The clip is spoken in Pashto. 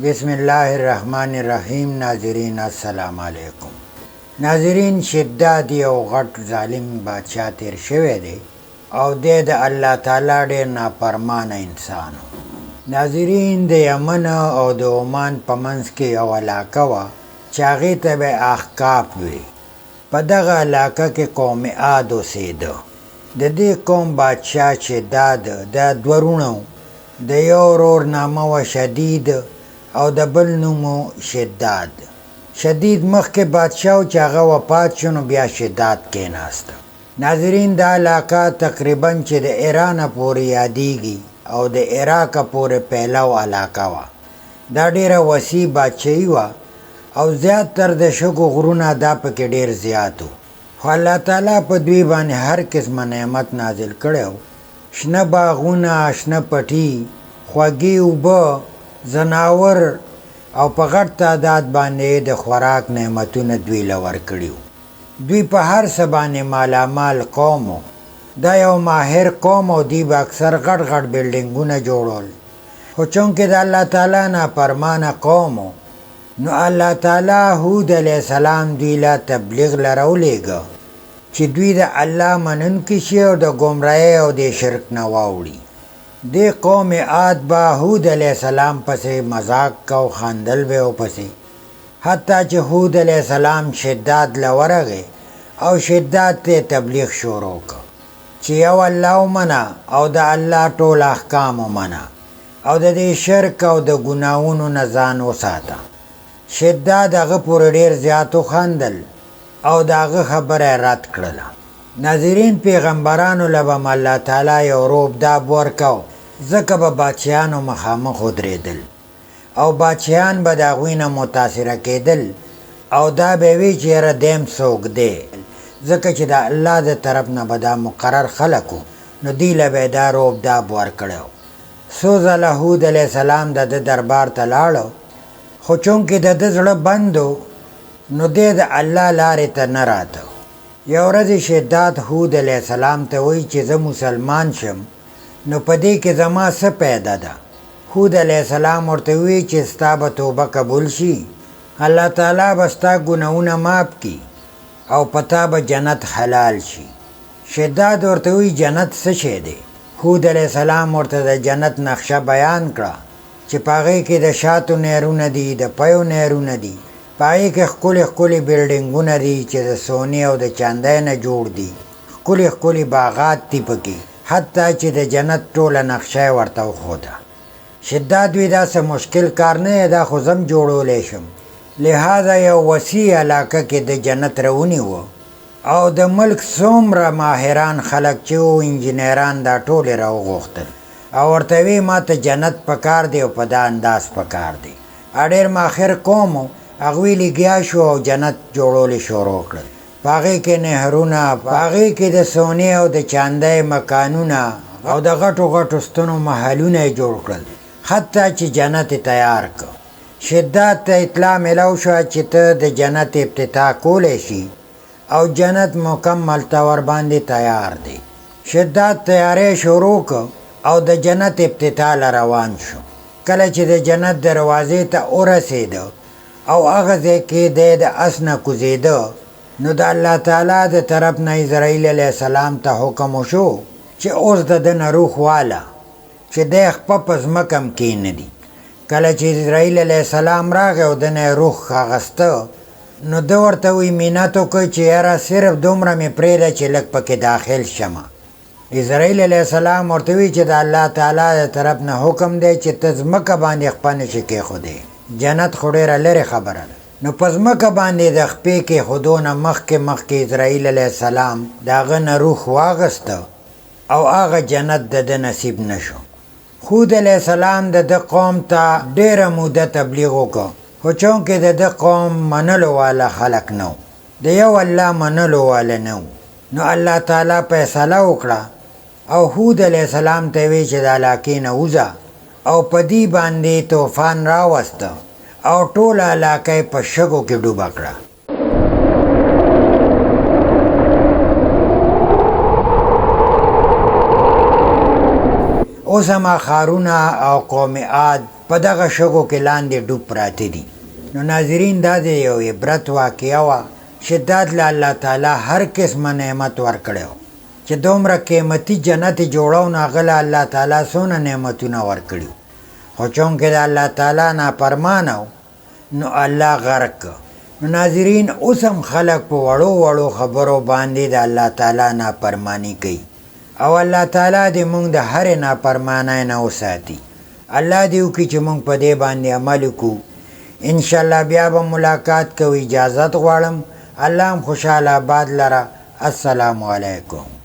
بسم الله الرحمن الرحیم. ناظرین السلام علیکم. ناظرین، شداد یو غټ ظالم بادشاہ تیر شوی دی او د الله تعالی ډېر نافرمانه انسان. ناظرین، د یمن او د عمان په منځ کې یو علاقه وه چې هغې ته به احقاف وي. په دغه علاقه کې قوم عاد اوسېده. د دې قوم بادشاہ شداد د دوه وروڼه د یو ورور نامه وه شدید او د بل نوم شداد. شدید مخکې بادشاه و چې هغه وفات شو، نو بیا شداد کېناسته. ناظرین، دا علاقه تقریبا چې د ایرانه پورې یادیږي او د عراقه پورې پهلو علاقه وه. دا ډېره وسیع بادشاهي وه او زیاتر د شګو غرونه دا پکې ډېر زیات و. خو الله تعالی په دوی باندې هر قسمه نعمت نازل کړی و. شنه باغونه، شنه پټي، خوږې اوبه، زناور او په غټ تعداد باندې د خوراک نعمتونه دوی له ورکړي وو. دوی په هر څه باندې مالامال قوم و. دا یو ماهر قوم او دوی به اکثر غټ غټ بلډینګونه جوړول. خو چونکې د الله تعالی نافرمانه قوم و، نو الله تعالی هود علیه السلام دوی له تبلیغ له راولېږه چې دوی د الله منونکي شي او د ګمراهۍ او د شرک نه واوړي. دې قوم عاد به هود علیه السلام پسې مذاق کو، خندل به ورپسې، حتی چې هود علیه السلام شداد له ورغی او شداد ته تبلیغ شروع کړ چې یو الله ومنه او د الله ټول احکام ومنه او د دې شرک او د ګناهونو نه ځان وساته. شداد هغه پورې ډېر زیات وخندل او د هغه خبره رد کړله. ناظرین، پیغمبرانو له به الله تعالی یو روبداب ورکو، ځکه به بادشاهانو مخامخ ودرېدل او بادشاهان به د هغوی نه متاثره کېدل او دا به وي چې یاره دیم څوک دی، ځکه چې د الله د طرف نه به دا مقرر خلک وو، نو دوی له به یې دا روبداب ورکړی و. څو ځله هود علیه السلام د ده دربار ته لاړو، خو چونکې د ده زړه بند و، نو دی د الله لارې ته نه راته. یو ورځ شداد هود علیه السلام ته وایي چې زه مسلمان شم، نو په دې کې زما څه پیدا ده؟ هود علیه السلام ورته وایي چې ستا به توبه قبول شي، الله تعالی به ستا ګناهونه معاف کړي او په تا به جنت حلال شي. شداد ورته وایي جنت څه شی دی؟ هود علیه السلام ورته د جنت نقشه بیان کړه چې په هغې کې د شاتو نهرونه دي، د پیو نهرونه دي، په هغې کې ښکلي ښکلي بلډینګونه دي چې د سونې او د چاندۍ نه جوړ دي، ښکلي ښکلي باغات دي پکې، حتی چې د جنت ټوله نقشه یې ورته وښوده. شداد وی دا څه مشکل کار نه دی، دا خو زم جوړولی شم. لہذا یو وسیع علاقه کې د جنت راونیوه او د ملک څومره ماهران خلک چې وو، انجینران، دا ټول یې راوغوښتل او ورته وی ما ته جنت پکار دی او په دا انداز پکار دی. ډېر ماهر قوم و، هغوی لګیا شو او جنت جوړول شروع کړل. په هغې کې نهرونه، په هغې کې د سونې او د چاندۍ مکانونه او د غټو غټو ستنو محلونه یې جوړ کړل، حتی چې جنت یې تیار کړ. شداد ته اطلاع میلاو شوه چې ته د جنت افتتاح کولی شي او جنت مکمل طور باندې تیار دی. شداد تیاری شروع کړ او د جنت افتتاح له روان شو. کله چې د جنت دروازې ته ورسېده او هغه ځای کې دی د اس نه کوزېده، نو د الله تعالی د طرف نه اسرائیل علیه السلام ته حکم وشو چې اوس د ده نه روح واله چې دی خپه په ځمکه هم کښېنږدي. کله چې اسرائیل علیه السلام راغی او د نه روح اخیسته، نو ده ورته وایي منت وکړ چې یاره صرف دومره مې پرېږده چې لږ پکې داخل شمه. اسرائیل علیه السلام ورته وایي چې د الله تعالی د طرف نه حکم دی چې ته ځمکه باندې خپه نشي کېښودی، جنت خو ډېره لرې خبره ده. نو په ځمکه باندې د خپې کېښودو نه مخکې اسرائیل علیه السلام د هغه نه روح واخیسته او هغه جنت د ده نصیب نه شو. هود علیه السلام د ده قوم ته ډېره موده تبلیغ وکړ، خو چونکې د ده قوم منلو والا خلک نه و، د یو الله منلو والا نه و، نو الله تعالی فیصله وکړه او هود علیه السلام ته وی چې د علاقې نه وځه او په دې باندې طوفان راوسته او ټوله علاقه په شګو کې ډوبه کړه. اوس هم ښارونه او قوم عاد په دغه شګو کې لاندې ډوب پراته دي. نو ناظرین دا د یو عبرت واقعه وه چې دا له الله تعالی هر قسمه نعمت ورکړی و چې دومره قیمتي جنت یې جوړو نو هغه له الله تعالی څونه نعمتونه ورکړي خو چونکې د الله تعالی نافرمانه و نو الله غرق که. نو ناظرین اوس هم خلک په وړو وړو خبرو باندې د الله تعالی نافرمانی کوي او الله تعالی دې موږ د هرې نافرمانۍ نه وساتي. الله دې وکړي چې موږ په دې باندې عمل وکړو. انشاءالله بیا به ملاقات کوو. اجازت غواړم. الله هم خوشحال آباد لره. السلام علیکم.